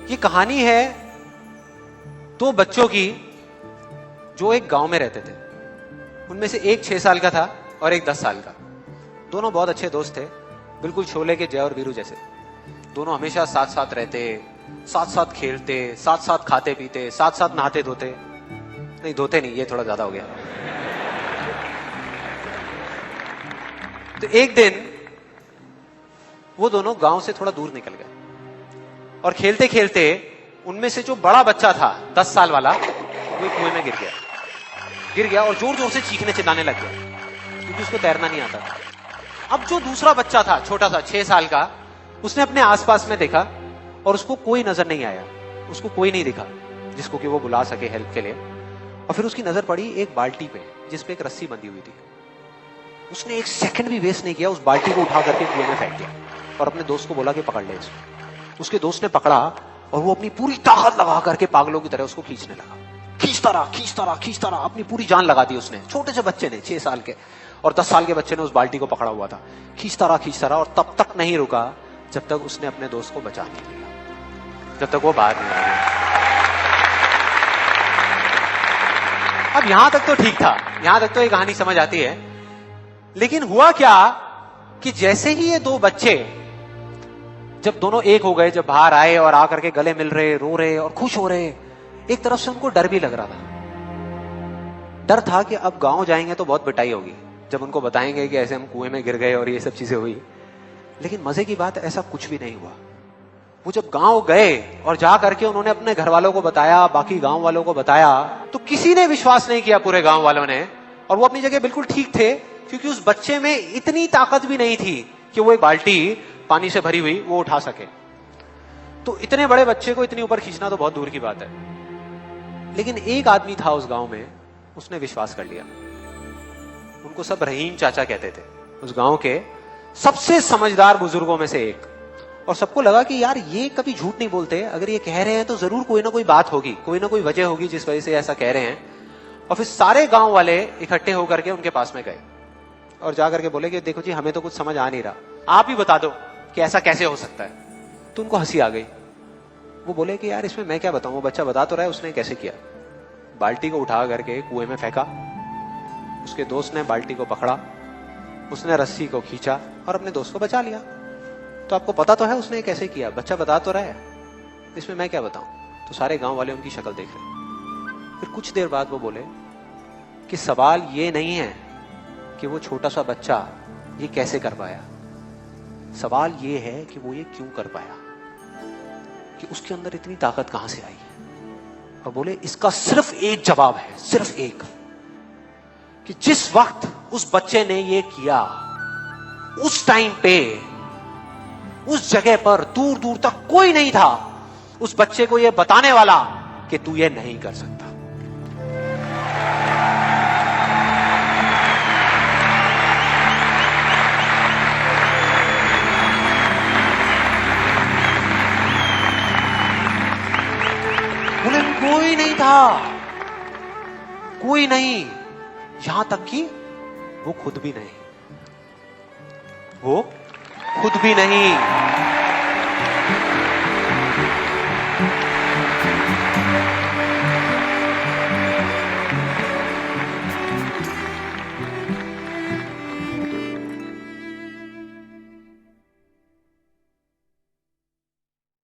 ये कहानी है दो बच्चों की जो एक गांव में रहते थे। उनमें से एक 6 साल का था और एक 10 साल का। दोनों बहुत अच्छे दोस्त थे, बिल्कुल शोले के जय और वीरू जैसे। दोनों हमेशा साथ साथ रहते, साथ साथ खेलते, साथ साथ खाते पीते, साथ साथ नहाते धोते। नहीं धोते नहीं, ये थोड़ा ज्यादा हो गया। तो एक दिन वो दोनों गांव से थोड़ा दूर निकल गए और खेलते खेलते उनमें से जो बड़ा बच्चा था 10 साल वाला, वो कुएं में गिर गया और जोर जोर से चीखने चिल्लाने लग गया क्योंकि उसको तैरना नहीं आता था। अब जो दूसरा बच्चा था, छोटा सा 6 साल का, उसने अपने आसपास में देखा और उसको कोई नजर नहीं आया, उसको कोई नहीं दिखा जिसको कि वो बुला सके हेल्प के लिए। और फिर उसकी नजर पड़ी एक बाल्टी पे जिसपे एक रस्सी बंधी हुई थी। उसने एक सेकंड भी वेस्ट नहीं किया, उस बाल्टी को उठा करके कुएं में फेंक दिया और अपने दोस्त को बोला कि पकड़ ले इसको। उसके दोस्त ने पकड़ा और वो अपनी पूरी ताकत लगा करके पागलों की तरह उसको खींचने लगा। खींचता रहा, अपनी पूरी जान लगा दी उसने। छोटे से बच्चे ने, 6 साल के और 10 साल के बच्चे ने उस बाल्टी को पकड़ा हुआ था। खींचता रहा और तब तक नहीं रुका जब तक उसने अपने दोस्त को बचा नहीं लिया, जब तक वो बाहर नहीं आया। अब यहां तक तो ठीक था, यहां तक तो ये कहानी समझ आती है। लेकिन हुआ क्या कि जैसे ही ये दो बच्चे जब दोनों एक हो गए, जब बाहर आए और आकर के गले मिल रहे, रो रहे और खुश हो रहे, एक तरफ से उनको डर भी लग रहा था। डर था कि अब गांव जाएंगे तो बहुत पिटाई होगी जब उनको बताएंगे कि ऐसे हम कुएं में गिर गए और ये सब चीजें हुई। लेकिन मजे की बात, ऐसा कुछ भी नहीं हुआ। वो जब गांव गए और जा करके उन्होंने अपने घर वालों को बताया, बाकी गांव वालों को बताया, तो किसी ने विश्वास नहीं किया, पूरे गांव वालों ने। और वो अपनी जगह बिल्कुल ठीक थे क्योंकि उस बच्चे में इतनी ताकत भी नहीं थी कि वो एक बाल्टी पानी से भरी हुई वो उठा सके। तो इतने बड़े बच्चे को इतनी ऊपर खींचना तो बहुत दूर की बात है। लेकिन एक आदमी था उस गांव में, उसने विश्वास कर लिया। उनको सब रहीम चाचा कहते थे, उस गांव के सबसे समझदार बुजुर्गों में से एक। और सबको लगा कि यार ये कभी झूठ नहीं बोलते, अगर ये कह रहे हैं तो जरूर कोई ना कोई बात होगी, कोई ना कोई वजह होगी जिस वजह से ऐसा कह रहे हैं। और फिर सारे गांव वाले इकट्ठे होकर के उनके पास में गए और जाकर के बोले कि देखो जी, हमें तो कुछ समझ आ नहीं रहा, आप ही बता दो कि ऐसा कैसे हो सकता है। तो उनको हंसी आ गई। वो बोले कि यार इसमें मैं क्या बताऊं, वो बच्चा बता तो रहा है उसने कैसे किया। बाल्टी को उठा करके कुएं में फेंका, उसके दोस्त ने बाल्टी को पकड़ा, उसने रस्सी को खींचा और अपने दोस्त को बचा लिया। तो आपको पता तो है उसने कैसे किया, बच्चा बता तो रहा है, इसमें मैं क्या बताऊं। तो सारे गांव वाले उनकी शक्ल देख रहे। फिर कुछ देर बाद वो बोले कि सवाल ये नहीं है कि वो छोटा सा बच्चा ये कैसे कर पाया, सवाल ये है कि वो ये क्यों कर पाया, कि उसके अंदर इतनी ताकत कहां से आई। और बोले इसका सिर्फ एक जवाब है, सिर्फ एक, कि जिस वक्त उस बच्चे ने ये किया, उस टाइम पे उस जगह पर दूर दूर तक कोई नहीं था उस बच्चे को ये बताने वाला कि तू ये नहीं कर सकता। बोले कोई नहीं था, कोई नहीं, यहां तक कि वो खुद भी नहीं, वो खुद भी नहीं।